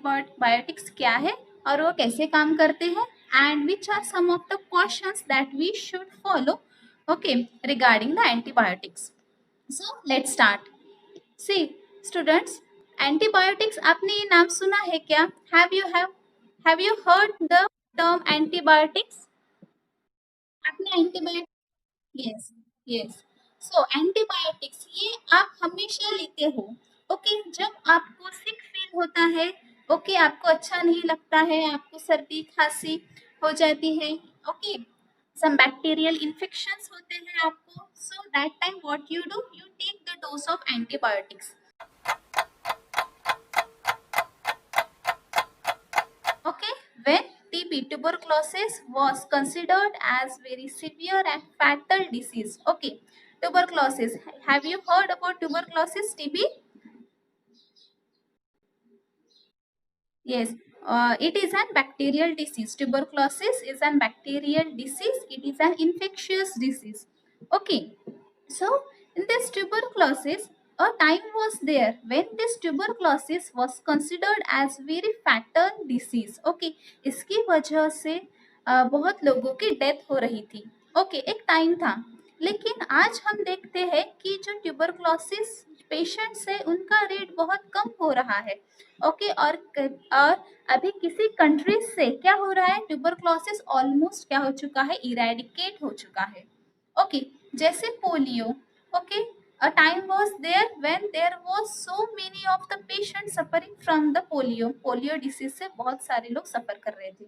Antibiotics क्या है और वो कैसे काम करते हैं, and which are some of the questions that we should follow okay regarding the antibiotics. So let's start. See students, antibiotics आपने ये नाम सुना है क्या? Have you heard the term antibiotics? आपने antibiotic, yes yes. So antibiotics ये आप हमेशा लेते हो ओके जब आपको सिक फील होता है, ओके आपको अच्छा नहीं लगता है, आपको सर्दी खांसी हो जाती है, ओके some bacterial infections होते हैं आपको, so that time what you do, you take the dose of antibiotics. Okay, when TB, tuberculosis, was considered as very severe and fatal disease. Okay, tuberculosis. Have you heard about tuberculosis, TB? Yes, it is an bacterial disease. Tuberculosis is an bacterial disease. It is an infectious disease. Okay, so in this tuberculosis, a time was there when this tuberculosis was considered as very fatal disease. Okay, इसकी वजह से बहुत लोगों की death हो रही थी. Okay, एक टाइम था, लेकिन आज हम देखते हैं कि जो ट्यूबरक्लोसिस पेशेंट्स है उनका रेट बहुत कम हो रहा है. ओके और अभी किसी कंट्री से क्या हो रहा है, ट्यूबरक्लोसिस ऑलमोस्ट क्या हो चुका है, इरेडिकेट हो चुका है. ओके जैसे polio. Okay a time was there when there was so many of the patients suffering from the polio disease से बहुत सारे लोग सफर कर रहे थे,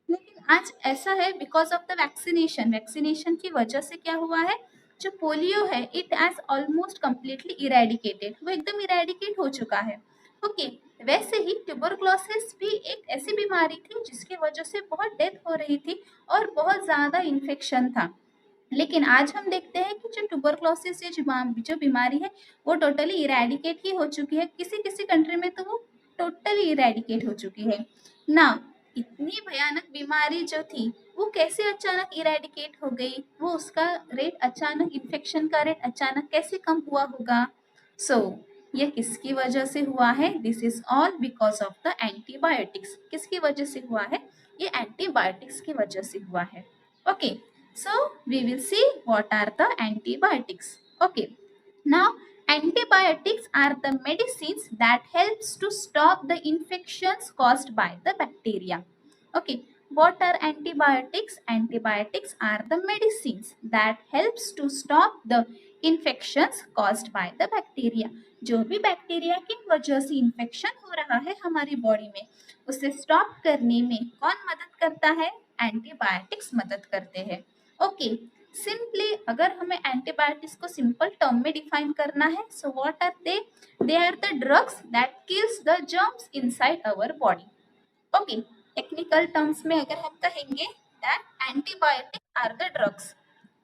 लेकिन आज ऐसा है बिकॉज ऑफ द वैक्सीनेशन की वजह से क्या हुआ है, जो पोलियो है it has almost completely eradicated, वो एकदम इरेडिकेट हो चुका है. ओके वैसे ही ट्यूबरक्लोसिस भी एक ऐसी बीमारी थी जिसकी वजह से बहुत डेथ हो रही थी और बहुत ज़्यादा इन्फेक्शन था. लेकिन आज हम देखते हैं कि जो ट्यूबरक्लोसिस जो बीमारी है वो टोटली इरेडिकेट ही हो चुकी है. किसी किसी कंट्री में तो वो टोटली इरेडिकेट हो चुकी है ना. इतनी भयानक बीमारी जो थी वो कैसे अचानक इरेडिकेट हो गई, वो उसका रेट अचानक, इन्फेक्शन का रेट अचानक कैसे कम हुआ होगा. सो ये किसकी वजह से हुआ है? This is all because of the antibiotics. किसकी वजह से हुआ है? ये एंटीबायोटिक्स की वजह से हुआ है. Okay so we will see what are the antibiotics. Okay, now antibiotics are the medicines that helps to stop the infections caused by the bacteria. Okay, what are antibiotics? Antibiotics are the medicines that helps to stop the infections caused by the bacteria. जो भी bacteria की वजह से infection हो रहा है हमारी body में, उसे स्टॉप करने में कौन मदद करता है? एंटीबायोटिक्स मदद करते हैं. ओके सिंपली अगर हमें एंटीबायोटिक्स को सिंपल टर्म में डिफाइन करना है, so what are they are the drugs that kills the germs inside our body. Okay technical terms में अगर हम कहेंगे that antibiotics are the drugs.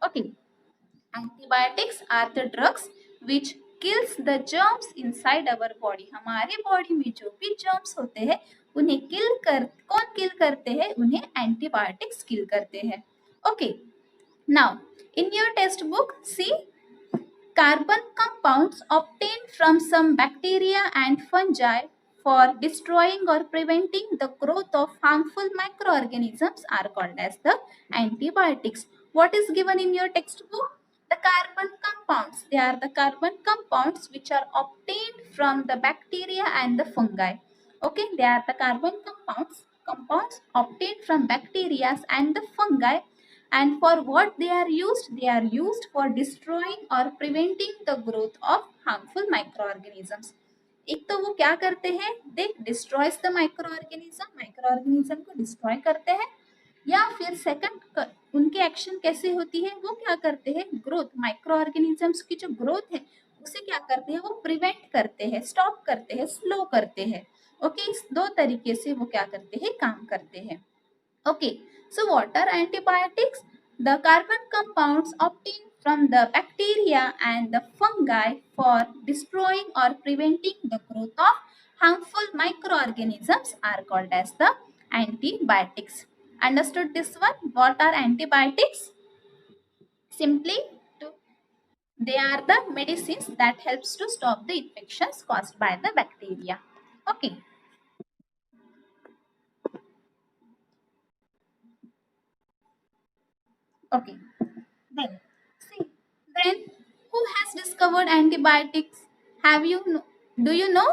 Okay antibiotics are the drugs which kills the germs inside our body. हमारे body में जो भी germs होते हैं उन्हें कौन किल करते हैं? उन्हें एंटीबायोटिक्स किल करते हैं. Okay now in your textbook see carbon compounds obtained from some bacteria and fungi for destroying or preventing the growth of harmful microorganisms are called as the antibiotics. What is given in your textbook? The carbon compounds. They are the carbon compounds which are obtained from the bacteria and the fungi. Okay, they are the carbon compounds obtained from bacteria and the fungi. And for what they are used? They are used for destroying or preventing the growth of harmful microorganisms. एक तो वो क्या करते हैं? They destroys the microorganism को destroy करते हैं. या फिर सेकंड उनकी एक्शन कैसे होती है? वो क्या करते हैं? ग्रोथ, माइक्रोऑर्गेनिजम्स की जो ग्रोथ है उसे क्या करते हैं? वो प्रिवेंट करते हैं, स्टॉप करते हैं, स्लो करते हैं. ओके इस दो तरीके से वो क्या करते हैं? काम करते हैं. Okay, so what are antibiotics? The carbon compounds obtained from the bacteria and the fungi for destroying or preventing the growth of harmful microorganisms are called as the antibiotics. Understood this one? What are antibiotics? Simply, they are the medicines that helps to stop the infections caused by the bacteria. Okay. Okay. Then, see, then who has discovered antibiotics? Have you do you know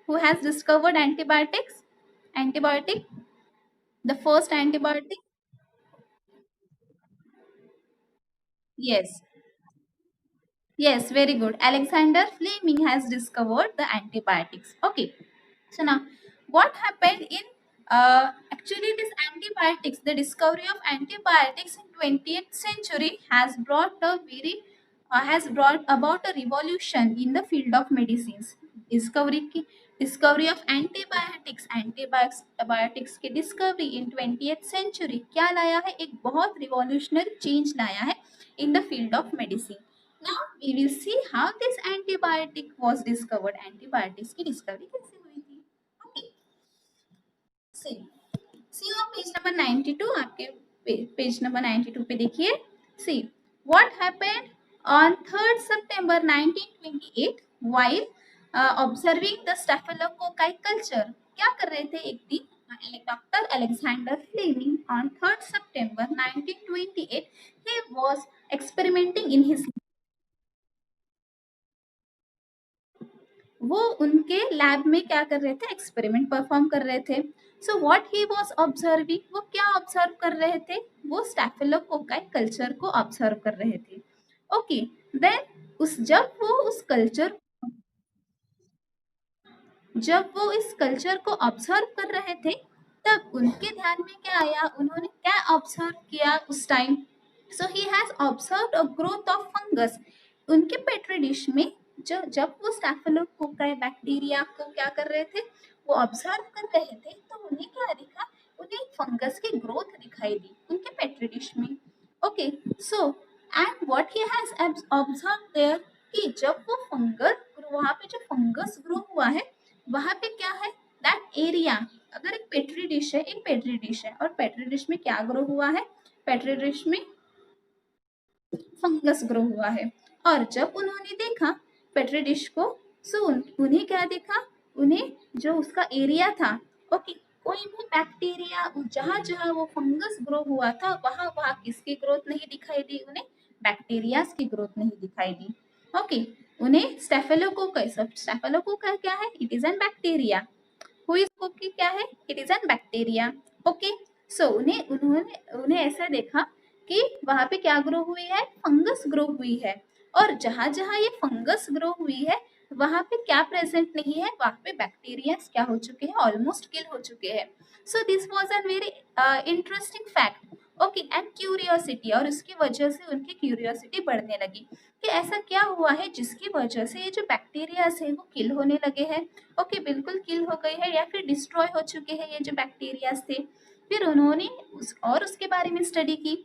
who has discovered antibiotics? Antibiotic, the first antibiotic? Yes. Yes, very good. Alexander Fleming has discovered the antibiotics. Okay. So now, what happened in actually this antibiotics? The discovery of antibiotics in 20th century has brought about a revolution in the field of medicines. Discovery of antibiotics antibiotics की discovery इन 20th century क्या लाया है? एक बहुत revolutionary change लाया है in the field of medicine. Now we will see how this antibiotic was discovered. Antibiotics की discovery कैसे हुई थी? Okay. See, see on page number 92. आपके पेज नंबर 92 पे देखिए. See what happened on 3rd September 1928 while observing the staphylococci culture. क्या कर रहे थे एक दिन? Doctor Alexander Fleming on 3rd September 1928 he was experimenting in his वो उनके लैब में क्या कर रहे थे? एक्सपेरिमेंट परफॉर्म कर रहे थे. So what he was observing, वो क्या ऑब्जर्व कर रहे थे? वो स्टैफिलोकोकाई कल्चर को ऑब्जर्व कर रहे थे. ओके. देन जब वो उस कल्चर जब वो इस कल्चर को ऑब्जर्व कर रहे थे तब उनके ध्यान में क्या आया? उन्होंने क्या ऑब्जर्व किया उस time? So he has observed a growth of fungus. उनके पेट्री डिश में जो जब वो स्टैफिलोकोकाई बैक्टीरिया को क्या कर रहे थे? वो ऑब्जर्व कर रहे थे तो उन्हें क्या दिखा? उन्हें एक फंगस की ग्रोथ दिखाई दी उनके पेट्री डिश में. Okay. So and what he has observe there कि जब वो फंगस वहां पे जो फंगस ग्रो हुआ है वहां पे क्या है? That area. अगर एक पेट्री डिश है, एक पेट्री डिश है और पेट्री डिश में क्या ग्रो हुआ है? पेट्री डिश में फंगस ग्रो हुआ है. और जब उन्होंने देखा पेट्री डिश को, सो उन्हें क्या देखा? उन्हें जो उसका एरिया था, ओके, कोई भी बैक्टीरिया जहां जहां वो फंगस ग्रो हुआ था वहां वहां किसकी ग्रोथ नहीं दिखाई दी? उन्हें बैक्टीरियाज की ग्रोथ नहीं दिखाई दी. ओके. उन्हें स्टेफिलोकोकस क्या है? It is an bacteria. हुई की क्या है? It is an bacteria. Okay. So उन्हें ऐसा देखा कि वहां पे क्या ग्रो हुई है? फंगस ग्रो हुई है. और जहां जहां ये फंगस ग्रो हुई है वहां पे क्या प्रेजेंट नहीं है? वहां पे बैक्टीरिया क्या हो चुके हैं? ऑलमोस्ट किल हो चुके हैं. So this was a very interesting fact. Okay. And curiosity, और उसकी वजह से उनकी क्यूरियोसिटी बढ़ने लगी कि ऐसा क्या हुआ है जिसकी वजह से ये जो बैक्टीरियाज है वो किल होने लगे हैं. ओके. बिल्कुल किल हो गए हैं या फिर डिस्ट्रॉय हो चुके हैं ये जो बैक्टीरियाज थे. फिर उन्होंने उसके बारे में स्टडी की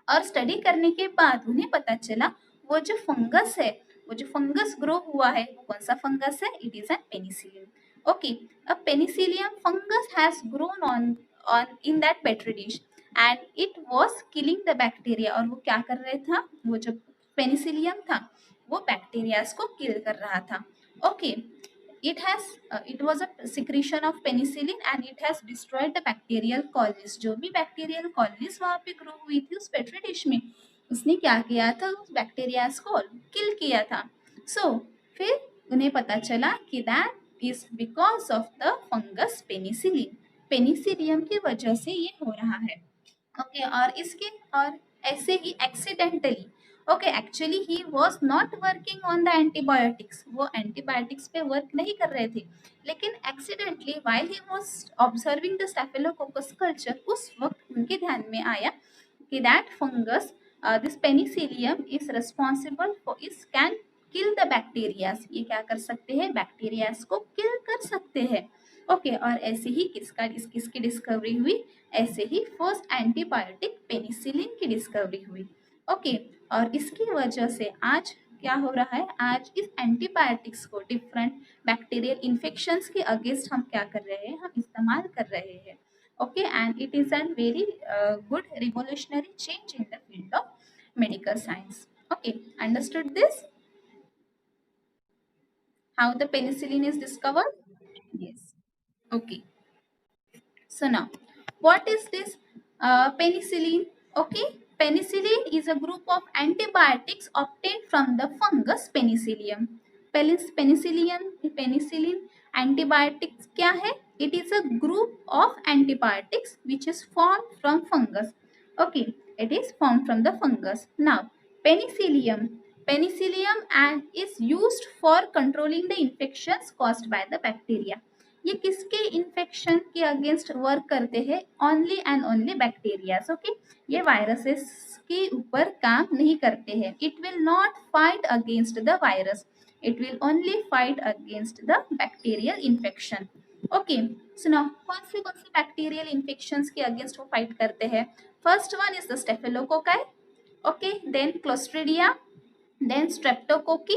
और स्टडी करने के बाद उन्हें पता चला वो जो फंगस है, वो जो फंगस ग्रो हुआ है वो कौन सा फंगस है? It is N Penicillium. Okay. A Penicillium fungus has grown on in that petri dish and it was killing the bacteria. और वो क्या कर रहे था? वो जो पेनिसिलियम था वो बैक्टीरियाज को किल कर रहा था. Okay. It was a secretion of penicillin and it has destroyed the bacterial colonies. जो भी बैक्टीरियल कॉलोनीज वहां पे ग्रो हुई थी उस पेट्री डिश में, उसने क्या किया था? उस बैक्टीरियाज को किल किया था. सो फिर उन्हें पता चला कि that is because of the fungus penicillin. Penicillium की वजह से ये हो रहा है. ओके. और ऐसे ही accidentally, okay, actually he was not working on the antibiotics. वो एंटीबायोटिक्स पे वर्क नहीं कर रहे थे, लेकिन accidentally while he was observing the staphylococcus culture उस वक्त उनके ध्यान में आया कि that fungus this penicillium is responsible for is can kill the bacterias. ये क्या कर सकते हैं? बैक्टीरियाज को किल कर सकते हैं. ओके. और ऐसे ही किसकी डिस्कवरी हुई? ऐसे ही फर्स्ट एंटीबायोटिक पेनिसिलिन की डिस्कवरी हुई. ओके. और इसकी वजह से आज क्या हो रहा है? आज इस एंटीबायोटिक्स को डिफरेंट बैक्टीरियल इन्फेक्शंस के अगेंस्ट हम क्या कर रहे हैं? हम इस्तेमाल कर रहे हैं. Okay. And it is N very good revolutionary change in the field of medical science. Okay, understood this? How the penicillin is discovered? Yes. Okay. So now, what is this penicillin? Okay. Penicillin is a group of antibiotics obtained from the fungus Penicillium. Penicillin antibiotics क्या है? It is a group of antibiotics which is formed from fungus. Okay, it is formed from the fungus. Now, penicillium. Penicillium and is used for controlling the infections caused by the bacteria. ये किसके infection के against work करते हैं? Only and only bacterias. Okay, ये viruses के ऊपर काम नहीं करते हैं. It will not fight against the virus, it will only fight against the bacterial infection. Okay, सुनो कौन से बैक्टीरियल इन्फेक्शंस के अगेंस्ट वो फाइट करते हैं? First one is the staphylococci, okay, then clostridia, then streptococci.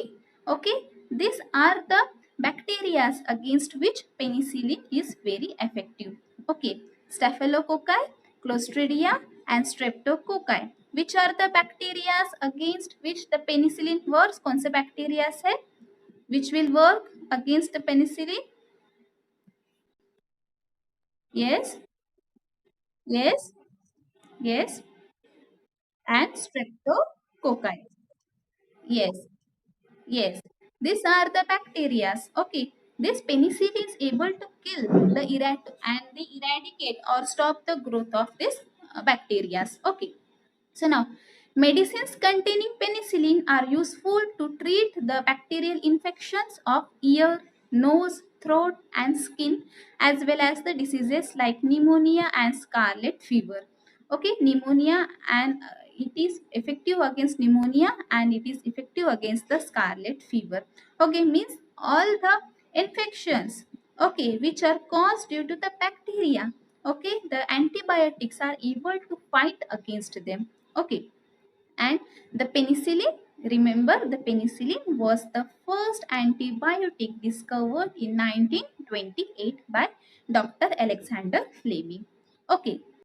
Okay, these are the bacteria against which penicillin is very effective. Okay, staphylococci, clostridia and streptococci, which are the bacteria against which the penicillin works? कौन से bacteria है which will work against the penicillin? Yes, yes, yes, and streptococci. Yes, yes, these are the bacteria. Okay, this penicillin is able to kill the eradicate or stop the growth of this bacteria. Okay, so now medicines containing penicillin are useful to treat the bacterial infections of ear, nose, throat, and skin, as well as the diseases like pneumonia and scarlet fever. Okay, pneumonia and it is effective against pneumonia and it is effective against the scarlet fever. Okay, means all the infections, okay, which are caused due to the bacteria, okay, the antibiotics are able to fight against them. Okay, and the penicillin, remember the penicillin was the first antibiotic discovered in 1928 by Dr. Alexander Fleming. Okay,